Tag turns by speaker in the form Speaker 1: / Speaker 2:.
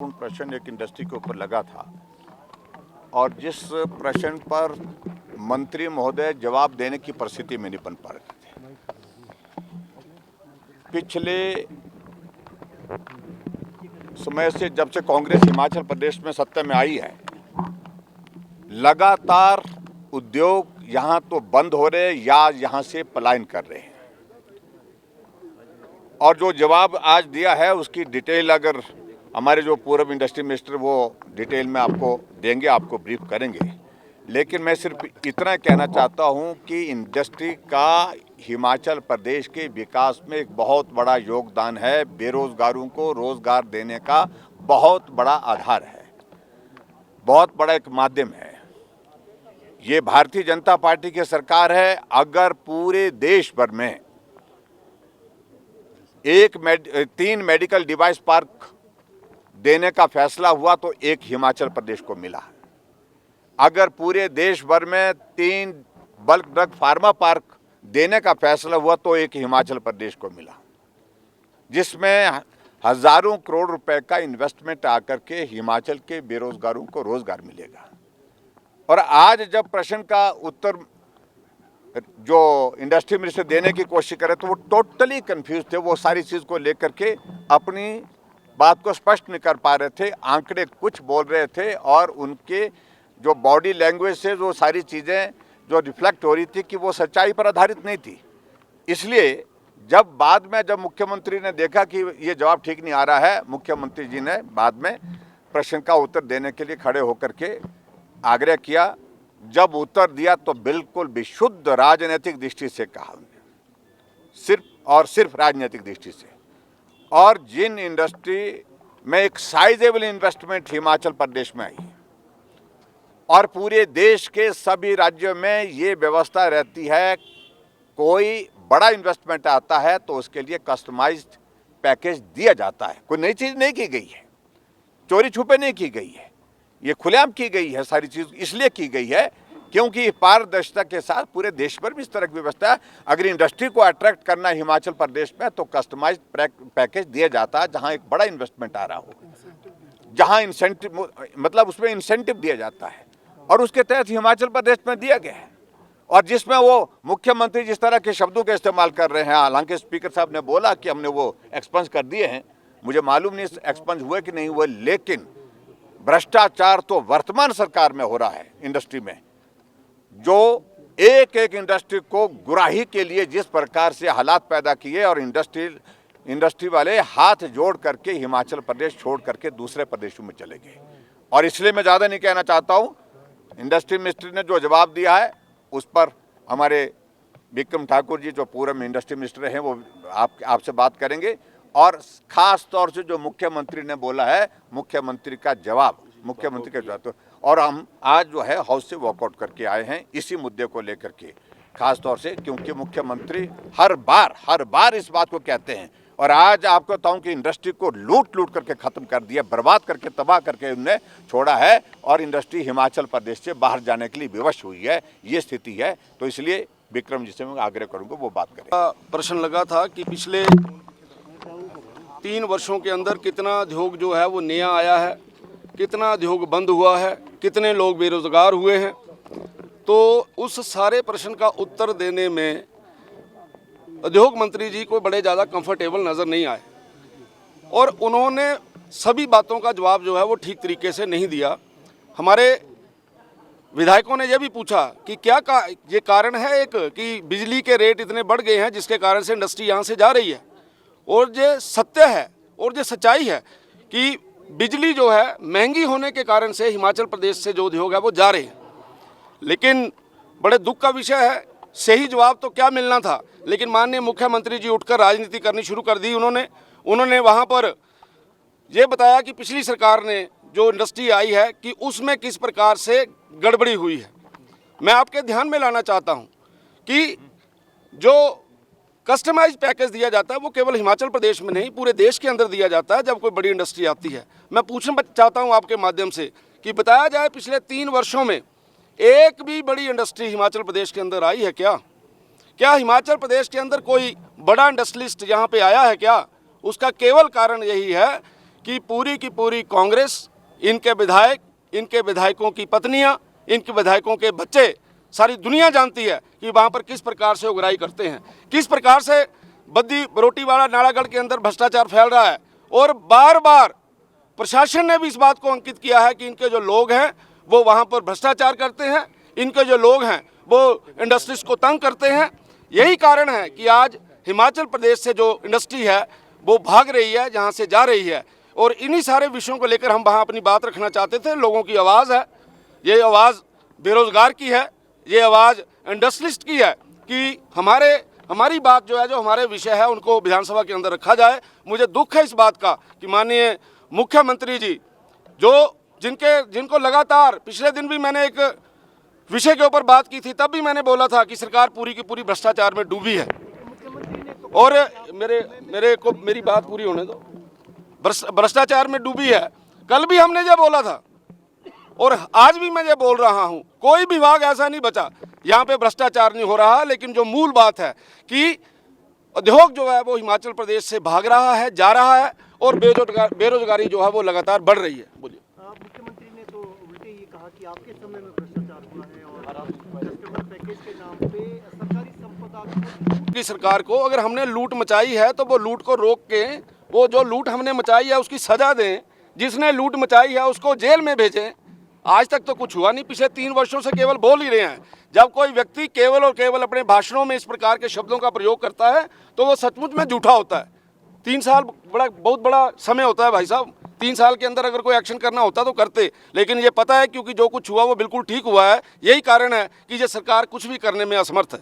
Speaker 1: प्रश्न एक इंडस्ट्री के ऊपर लगा था और जिस प्रश्न पर मंत्री महोदय जवाब देने की परिस्थिति में नहीं बन पा रहे थे। पिछले समय से जब से कांग्रेस हिमाचल प्रदेश में सत्ता में आई है, लगातार उद्योग यहाँ तो बंद हो रहे या यहाँ से पलायन कर रहे हैं। और जो जवाब आज दिया है उसकी डिटेल अगर हमारे जो पूर्व इंडस्ट्री मिनिस्टर वो डिटेल में आपको देंगे, आपको ब्रीफ करेंगे। लेकिन मैं सिर्फ इतना कहना चाहता हूं कि इंडस्ट्री का हिमाचल प्रदेश के विकास में एक बहुत बड़ा योगदान है। बेरोजगारों को रोजगार देने का बहुत बड़ा आधार है, बहुत बड़ा एक माध्यम है। ये भारतीय जनता पार्टी की सरकार है। अगर पूरे देश भर में 3 मेडिकल डिवाइस पार्क देने का फैसला हुआ तो एक हिमाचल प्रदेश को मिला। अगर पूरे देश भर में 3 बल्क ड्रग फार्मा पार्क देने का फैसला हुआ तो एक हिमाचल प्रदेश को मिला, जिसमें हजारों करोड़ रुपए का इन्वेस्टमेंट आकर के हिमाचल के बेरोजगारों को रोजगार मिलेगा। और आज जब प्रश्न का उत्तर जो इंडस्ट्री मिनिस्टर देने की कोशिश करे तो वो टोटली कंफ्यूज थे। वो सारी चीज को लेकर के अपनी बात को स्पष्ट नहीं कर पा रहे थे। आंकड़े कुछ बोल रहे थे और उनके जो बॉडी लैंग्वेज से जो सारी चीज़ें जो रिफ्लेक्ट हो रही थी कि वो सच्चाई पर आधारित नहीं थी। इसलिए जब बाद में जब मुख्यमंत्री ने देखा कि ये जवाब ठीक नहीं आ रहा है, मुख्यमंत्री जी ने बाद में प्रश्न का उत्तर देने के लिए खड़े होकर के आग्रह किया। जब उत्तर दिया तो बिल्कुल विशुद्ध राजनीतिक दृष्टि से कहा, सिर्फ और सिर्फ राजनीतिक दृष्टि से। और जिन इंडस्ट्री में एक साइजेबल इन्वेस्टमेंट हिमाचल प्रदेश में आई और पूरे देश के सभी राज्यों में ये व्यवस्था रहती है, कोई बड़ा इन्वेस्टमेंट आता है तो उसके लिए कस्टमाइज्ड पैकेज दिया जाता है। कोई नई चीज़ नहीं की गई है, चोरी छुपे नहीं की गई है, ये खुलेआम की गई है। सारी चीज़ इसलिए की गई है क्योंकि पारदर्शिता के साथ पूरे देश पर भी इस तरह की व्यवस्था है। अगर इंडस्ट्री को अट्रैक्ट करना है हिमाचल प्रदेश में तो कस्टमाइज्ड पैकेज दिया जाता है, जहां एक बड़ा इन्वेस्टमेंट आ रहा हो, जहां इंसेंटिव मतलब उसमें इंसेंटिव दिया जाता है और उसके तहत हिमाचल प्रदेश में दिया गया है। और जिसमें वो मुख्यमंत्री जिस तरह के शब्दों का इस्तेमाल कर रहे हैं, हालांकि स्पीकर साहब ने बोला कि हमने वो एक्सपंज कर दिए हैं, मुझे मालूम नहीं एक्सपंज हुए कि नहीं हुए, लेकिन भ्रष्टाचार तो वर्तमान सरकार में हो रहा है इंडस्ट्री में। जो एक एक इंडस्ट्री को गुराही के लिए जिस प्रकार से हालात पैदा किए और इंडस्ट्री वाले हाथ जोड़ करके हिमाचल प्रदेश छोड़ करके दूसरे प्रदेशों में चले गए। और इसलिए मैं ज़्यादा नहीं कहना चाहता हूँ। इंडस्ट्री मिनिस्टर ने जो जवाब दिया है उस पर हमारे विक्रम ठाकुर जी जो पूर्व इंडस्ट्री मिनिस्टर हैं वो आपसे बात करेंगे। और ख़ास तौर से जो मुख्यमंत्री ने बोला है, मुख्यमंत्री का जवाब तो और हम आज जो है हाउस से वॉकआउट करके आए हैं इसी मुद्दे को लेकर के, खास तौर से क्योंकि मुख्यमंत्री हर बार इस बात को कहते हैं। और आज आपको बताऊं कि इंडस्ट्री को लूट करके ख़त्म कर दिया, बर्बाद करके तबाह करके उन्होंने छोड़ा है और इंडस्ट्री हिमाचल प्रदेश से बाहर जाने के लिए विवश हुई है। ये स्थिति है। तो इसलिए विक्रम जी से मैं आग्रह करूँगा वो बात करें।
Speaker 2: प्रश्न लगा था कि पिछले 3 वर्षों के अंदर कितना उद्योग जो है वो नया आया है, कितना उद्योग बंद हुआ है, कितने लोग बेरोजगार हुए हैं। तो उस सारे प्रश्न का उत्तर देने में उद्योग मंत्री जी को बड़े ज़्यादा कंफर्टेबल नज़र नहीं आए और उन्होंने सभी बातों का जवाब जो है वो ठीक तरीके से नहीं दिया। हमारे विधायकों ने यह भी पूछा कि क्या ये कारण है एक कि बिजली के रेट इतने बढ़ गए हैं जिसके कारण से इंडस्ट्री यहाँ से जा रही है। और ये सत्य है और ये सच्चाई है कि बिजली जो है महंगी होने के कारण से हिमाचल प्रदेश से जो उद्योग है वो जा रहे हैं। लेकिन बड़े दुख का विषय है, सही जवाब तो क्या मिलना था, लेकिन माननीय मुख्यमंत्री जी उठकर राजनीति करनी शुरू कर दी। उन्होंने वहाँ पर ये बताया कि पिछली सरकार ने जो इंडस्ट्री आई है कि उसमें किस प्रकार से गड़बड़ी हुई है। मैं आपके ध्यान में लाना चाहता हूँ कि जो कस्टमाइज पैकेज दिया जाता है वो केवल हिमाचल प्रदेश में नहीं पूरे देश के अंदर दिया जाता है जब कोई बड़ी इंडस्ट्री आती है। मैं पूछना चाहता हूँ आपके माध्यम से कि बताया जाए पिछले 3 वर्षों में एक भी बड़ी इंडस्ट्री हिमाचल प्रदेश के अंदर आई है क्या हिमाचल प्रदेश के अंदर कोई बड़ा इंडस्ट्रियलिस्ट यहाँ पे आया है क्या? उसका केवल कारण यही है कि पूरी की पूरी कांग्रेस, इनके विधायक, इनके विधायकों की पत्नियां, इनके विधायकों के बच्चे, सारी दुनिया जानती है कि वहाँ पर किस प्रकार से उगराही करते हैं, किस प्रकार से बद्दी बरोटीवाला नालागढ़ के अंदर भ्रष्टाचार फैल रहा है। और बार बार प्रशासन ने भी इस बात को अंकित किया है कि इनके जो लोग हैं वो वहाँ पर भ्रष्टाचार करते हैं, इनके जो लोग हैं वो इंडस्ट्रीज को तंग करते हैं। यही कारण है कि आज हिमाचल प्रदेश से जो इंडस्ट्री है वो भाग रही है, जहाँ से जा रही है। और इन्हीं सारे विषयों को लेकर हम वहाँ अपनी बात रखना चाहते थे। लोगों की आवाज़ है, ये आवाज़ बेरोज़गार की है, ये आवाज़ इंडस्ट्रियलिस्ट की है कि हमारी बात जो है, जो हमारे विषय है, उनको विधानसभा के अंदर रखा जाए। मुझे दुख है इस बात का कि माननीय मुख्यमंत्री जी जिनको लगातार, पिछले दिन भी मैंने एक विषय के ऊपर बात की थी, तब भी मैंने बोला था कि सरकार पूरी की पूरी भ्रष्टाचार में डूबी है। और मेरी बात पूरी होने दो। भ्रष्टाचार में डूबी है, कल भी हमने ये बोला था और आज भी मैं ये बोल रहा हूँ। कोई विभाग ऐसा नहीं बचा यहाँ पे भ्रष्टाचार नहीं हो रहा। लेकिन जो मूल बात है कि उद्योग जो है वो हिमाचल प्रदेश से भाग रहा है, जा रहा है, और बेरोजगारी जो है वो लगातार बढ़ रही है। बोलिए।
Speaker 3: मुख्यमंत्री ने तो उल्टे ये कहा कि आपके समय में भ्रष्टाचार हुआ है और कस्टमर पैकेज के नाम पे सरकारी संपदा
Speaker 2: की सरकार को अगर हमने लूट मचाई है तो वो लूट को रोक के, वो जो लूट हमने मचाई है उसकी सजा दें। जिसने लूट मचाई है उसको जेल में भेजें। आज तक तो कुछ हुआ नहीं, पिछले 3 वर्षों से केवल बोल ही रहे हैं। जब कोई व्यक्ति केवल और केवल अपने भाषणों में इस प्रकार के शब्दों का प्रयोग करता है तो वो सचमुच में झूठा होता है। 3 साल बहुत बड़ा समय होता है भाई साहब। 3 साल के अंदर अगर कोई एक्शन करना होता तो करते, लेकिन ये पता है क्योंकि जो कुछ हुआ वो बिल्कुल ठीक हुआ है। यही कारण है कि ये सरकार कुछ भी करने में असमर्थ है।